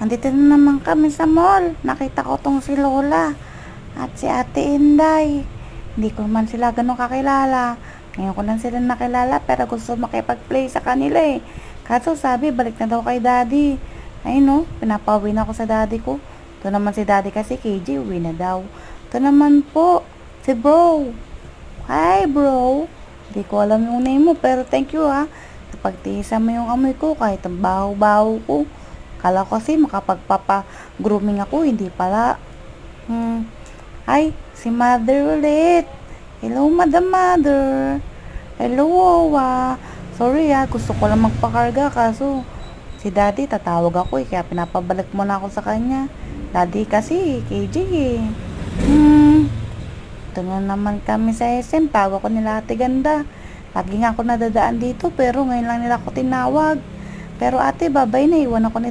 Andito na naman kami sa mall. Nakita ko tong si Lola at si Ate Inday. Hindi ko man sila ganun kakilala. Ngayon ko lang sila nakilala pero gusto makipag-play sa kanila eh. Kaso sabi balik na daw kay daddy. Ay no, pinapauwi na ako sa daddy ko. Ito naman si daddy kasi KJ uwi na daw. Ito naman po si bro. Hi bro. Hindi ko alam yung name mo pero thank you ha. Pagtiisan mo yung amoy ko kahit ang baho-baho ko. Kala ko kasi makapagpapa-grooming ako, hindi pala. Ay, si mother ulit. Hello, madam mother. Hello, Wawa. Sorry gusto ko lang magpakarga kaso si daddy tatawag ako kaya pinapabalik mo na ako sa kanya. Daddy kasi, KJ eh. Ito na naman kami sa SM, tawag ko nila Ate Ganda. Lagi nga ako nadadaan dito pero ngayon lang nila ako tinawag. Pero ate, babay na, iwan ako ni